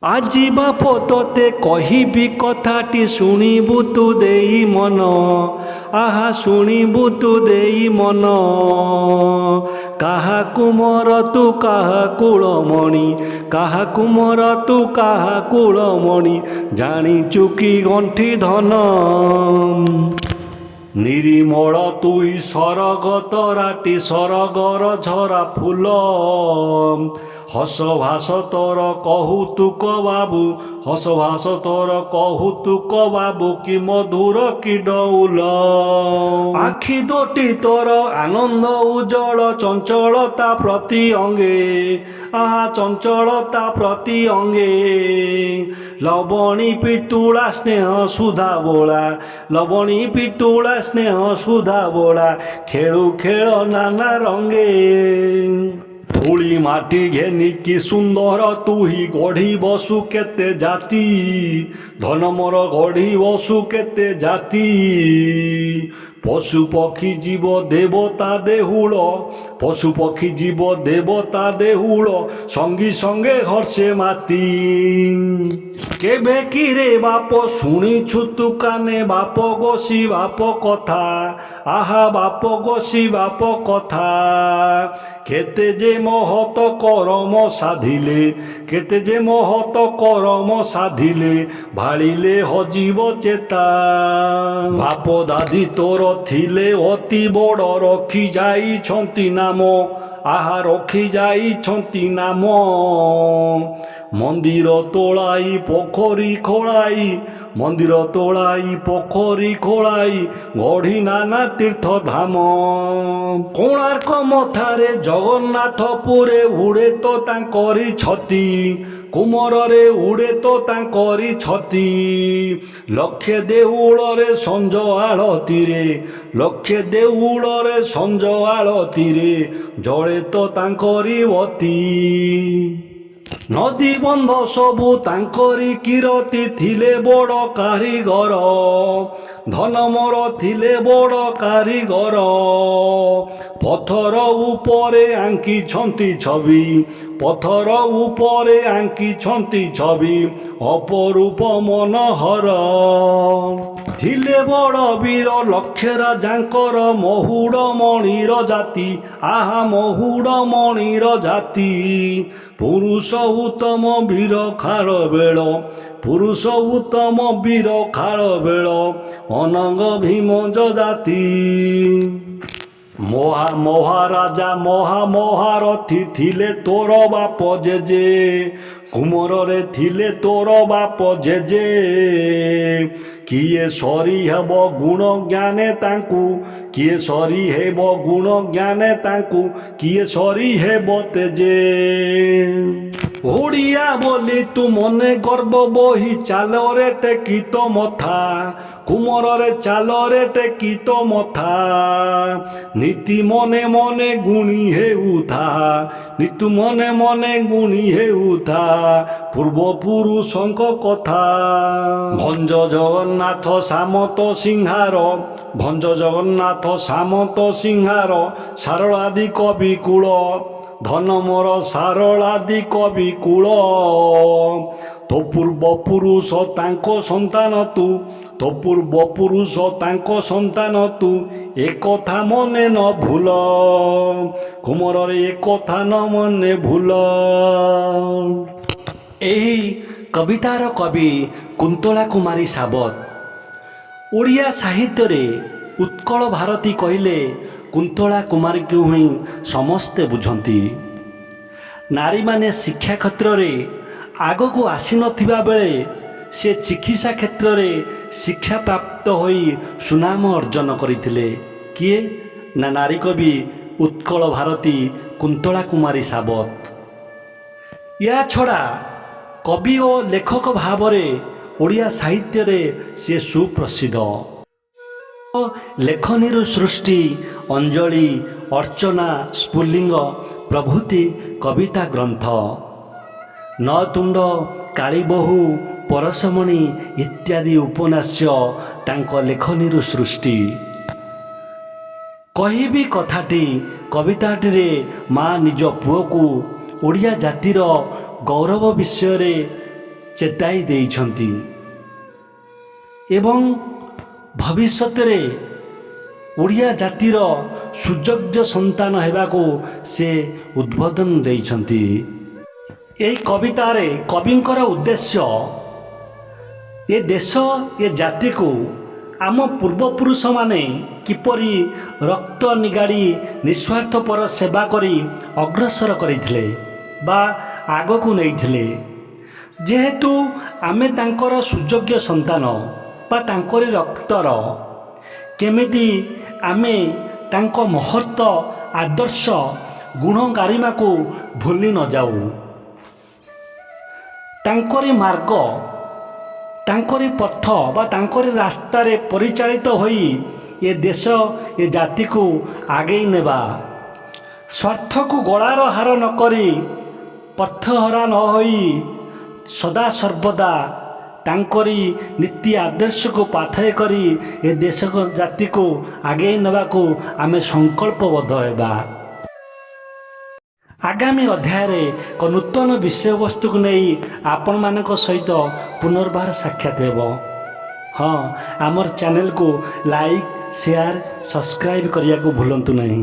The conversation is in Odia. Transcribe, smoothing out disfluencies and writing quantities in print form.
আজি ବାପ ତୋତେ କହିବି କଥାଟି ଶୁଣିବୁ ତୁ ଦେଇ ମନ, ଆହା ଶୁଣିବୁ ତୁ ଦେଇ ମନ। କାହାକୁ ମର ତୁ କାହା କୁଳମଣି, କାହାକୁ ମର ତୁ କାହା କୁଳମଣି, ଜାଣିଛୁ କି ଗଣ୍ଠି ଧନ। ନିରିମଳ ତୁଇ ସରଗ ତରାଟି, ସରଗର ଝରା ଫୁଲ। ହସ ଭାସ ତୋର କହୁତୁକ ବାବୁ, ହସ ଭାସ ତୋର କହୁତୁକ ବାବୁ, କି ମଧୁର କି ଡଉଲ। ଆଖି ଦୋଟି ତୋର ଆନନ୍ଦ ଉଜ୍ଜଳ, ଚଞ୍ଚଳତା ପ୍ରତି ଅଙ୍ଗେ, ଆହା ଚଞ୍ଚଳତା ପ୍ରତି ଅଙ୍ଗେ। ଲବଣୀ ପିତୁଳା ସ୍ନେହ ସୁଧା ବୋଳା, ଲବଣୀ ପିତୁଳା ସ୍ନେହ ସୁଧା ବୋଳା, ଖେଳୁ ଖେଳ ନାନା ରଙ୍ଗେ। ଧୂଳି ମାଟି ଘେନି କି ସୁନ୍ଦର ତୁହି, ଗଢ଼ି ବସୁ କେତେ ଜାତି, ଧନ ମୋର ଗଢ଼ି ବସୁ କେତେ ଜାତି। ପଶୁ ପକ୍ଷୀ ଜୀବ ଦେବତା ଦେହୁଳ, ପଶୁ ପକ୍ଷୀ ଜୀବ ଦେବତା ଦେହୁଳ, ସଙ୍ଗୀ ସଙ୍ଗେ ହର୍ଷେ ମାତି। କେବେ କିରେ ବାପ ଶୁଣିଛୁ ତୁ କାନେ, ବାପ ଗୋଷି ବାପ କଥା, ଆହା ବାପ ଗୋଷି ବାପ କଥା। କେତେ ଯେ ମହତ କରମ ସାଧିଲେ, କେତେ ଯେ ମହତ କରମ ସାଧିଲେ, ଭାଳିଲେ ହଜିବ ଚେତା। ବାପ ଦାଦି ତୋର ଥିଲେ ଅତି ବଡ଼, ରଖି ଯାଇଛନ୍ତି ନାମ, ଆହା ରଖି ଯାଇଛନ୍ତି ନାମ। ମନ୍ଦିର ତୋଳାଇ ପୋଖରୀ ଖୋଳାଇ, ମନ୍ଦିର ତୋଳାଇ ପୋଖରୀ ଖୋଳାଇ, ଗଢ଼ି ନାନା ତୀର୍ଥ ଧାମ। କୋଣାର୍କ ମଥାରେ ଜଗନ୍ନାଥପୁରେ ଉଡ଼େ ତ ତାଙ୍କରି ଛତି, କୁମରରେ ଉଡ଼େ ତ ତାଙ୍କରି ଛତି। ଲକ୍ଷେ ଦେଉଳରେ ସଞ୍ଜ ଆଳତୀରେ, ଲକ୍ଷେ ଦେଉଳରେ ସଞ୍ଜ ଆଳତୀରେ, ଜଳେ ତ ତାଙ୍କରି ବତୀ। ନଦୀ ବନ୍ଧ ସବୁ ତାଙ୍କରି କିରତି, ଥିଲେ ବଡ଼ କାରିଗର, ଧନ ମୋର ଥିଲେ ବଡ଼ କାରିଗର। ପଥର ଉପରେ ଆଙ୍କିଛନ୍ତି ଛବି, ପଥର ଉପରେ ଆଙ୍କିଛନ୍ତି ଛବି, ଅପରୂପ ମନୋହର। ଥିଲେ ବଡ଼ ବୀର ଲକ୍ଷେ ରାଜାଙ୍କର, ମହୁଡ଼ ମଣିର ଜାତି, ଆହା ମହୁଡ଼ ମଣିର ଜାତି। ପୁରୁଷ ଉତ୍ତମ ବୀର ଖାରବେଳ, ପୁରୁଷ ଉତ୍ତମ ବୀର ଖାରବେଳ, ଅନଙ୍ଗ ଭୀମ ଯଜାତି। ମହାରାଜା ମହାରଥୀ ଥିଲେ ତୋର ବାପ ଜେଜେ, କୁମରରେ ଥିଲେ ତୋର ବାପ ଜେଜେ। କିଏ ସରି ହେବ ଗୁଣ ଜ୍ଞାନେ ତାଙ୍କୁ, କିଏ ସରି ହେବ ଗୁଣ ଜ୍ଞାନେ ତାଙ୍କୁ, କିଏ ସରି ହେବ ତେଜେ। ଓଡ଼ିଆ ବୋଲି ତୁ ମନେ ଗର୍ବ ବୋହି, ଚାଲରେ ଟେକି ତୋ ମଥା, କୁମରରେ ଚାଲରେ ଟେକି ତୋ ମଥା। ନୀତି ମନେ ମନେ ଗୁଣି ହେଉଥା, ନୀତି ମନେ ମନେ ଗୁଣି ହେଉଥା, ପୂର୍ବପୁରୁଷଙ୍କ କଥା। ଭଞ୍ଜ ଜଗନ୍ନାଥ ସାମନ୍ତ ସିଂହାର, ଭଞ୍ଜ ଜଗନ୍ନାଥ ସାମନ୍ତ ସିଂହାର, ସାରଳାଦି କବି କୂଳ, ଧନ ମୋର ସାରଳାଦି କବି କୂଳ। ତୋ ପୂର୍ବ ପୁରୁଷ ତାଙ୍କ ସନ୍ତାନ ତୁ, ତୋ ପୂର୍ବ ପୁରୁଷ ତାଙ୍କ ସନ୍ତାନ ତୁ, ଏକଥା ମନେ ନ ଭୁଲ, କୁମରରେ ଏକଥା ନ ମନେ ଭୁଲ। ଏହି କବିତାର କବି କୁନ୍ତଳା କୁମାରୀ ସାବତ। ଓଡ଼ିଆ ସାହିତ୍ୟରେ ଉତ୍କଳ ଭାରତୀ କହିଲେ କୁନ୍ତଳା କୁମାରୀଙ୍କୁ ହିଁ ସମସ୍ତେ ବୁଝନ୍ତି। ନାରୀମାନେ ଶିକ୍ଷା କ୍ଷେତ୍ରରେ ଆଗକୁ ଆସିନଥିବା ବେଳେ ସେ ଚିକିତ୍ସା କ୍ଷେତ୍ରରେ ଶିକ୍ଷାପ୍ରାପ୍ତ ହୋଇ ସୁନାମ ଅର୍ଜନ କରିଥିଲେ। କିଏ ନା ନାରୀ କବି ଉତ୍କଳ ଭାରତୀ କୁନ୍ତଳା କୁମାରୀ ସାବତ। ଏହା ଛଡ଼ା କବି ଓ ଲେଖକ ଭାବରେ ଓଡ଼ିଆ ସାହିତ୍ୟରେ ସେ ସୁପ୍ରସିଦ୍ଧ। ଲେଖନୀରୁ ସୃଷ୍ଟି, ଅଞ୍ଜଳି, ଅର୍ଚ୍ଚନା, ସ୍ଫୁଲିଙ୍ଗ ପ୍ରଭୃତି କବିତା ଗ୍ରନ୍ଥ, ନଅତୁଣ୍ଡ, କାଳୀବହୂ, ପରଶମଣି ଇତ୍ୟାଦି ଉପନ୍ୟାସ ତାଙ୍କ ଲେଖନୀରୁ ସୃଷ୍ଟି। କହିବି କଥାଟି କବିତାଟିରେ ମା ନିଜ ପୁଅକୁ ଓଡ଼ିଆ ଜାତିର ଗୌରବ ବିଷୟରେ ଚେତାଇ ଦେଇଛନ୍ତି ଏବଂ ଭବିଷ୍ୟତରେ ଓଡ଼ିଆ ଜାତିର ସୁଯୋଗ୍ୟ ସନ୍ତାନ ହେବାକୁ ସେ ଉଦ୍ବୋଧନ ଦେଇଛନ୍ତି। ଏହି କବିତାରେ କବିଙ୍କର ଉଦ୍ଦେଶ୍ୟ ଏ ଦେଶ ଏ ଜାତିକୁ ଆମ ପୂର୍ବପୁରୁଷମାନେ କିପରି ରକ୍ତ ନିଗାଡ଼ି ନିସ୍ୱାର୍ଥପର ସେବା କରି ଅଗ୍ରସର କରିଥିଲେ ବା ଆଗକୁ ନେଇଥିଲେ। ଯେହେତୁ ଆମେ ତାଙ୍କର ସୁଯୋଗ୍ୟ ସନ୍ତାନ ବା ତାଙ୍କରି ରକ୍ତର, କେମିତି ଆମେ ତାଙ୍କ ମହତ ଆଦର୍ଶ ଗୁଣ ଗାରିମାକୁ ଭୁଲି ନ ଯାଉ। ତାଙ୍କରି ମାର୍ଗ, ତାଙ୍କରି ପଥ ବା ତାଙ୍କରି ରାସ୍ତାରେ ପରିଚାଳିତ ହୋଇ ଏ ଦେଶ ଏ ଜାତିକୁ ଆଗେଇ ନେବା। ସ୍ୱାର୍ଥକୁ ଗଳାର ହାର ନ କରି ପଥହରା ନ ହୋଇ ସଦାସର୍ବଦା ତାଙ୍କରି ନୀତି ଆଦର୍ଶକୁ ପାଥେୟ କରି ଏ ଦେଶ ଜାତିକୁ ଆଗେଇ ନେବାକୁ ଆମେ ସଂକଳ୍ପବଦ୍ଧ ହେବା। ଆଗାମୀ ଅଧ୍ୟାୟରେ ଏକ ନୂତନ ବିଷୟବସ୍ତୁକୁ ନେଇ ଆପଣମାନଙ୍କ ସହିତ ପୁନର୍ବାର ସାକ୍ଷାତ ହେବ। ହଁ, ଆମର ଚ୍ୟାନେଲକୁ ଲାଇକ୍, ସେୟାର, ସବସ୍କ୍ରାଇବ୍ କରିବାକୁ ଭୁଲନ୍ତୁ ନାହିଁ।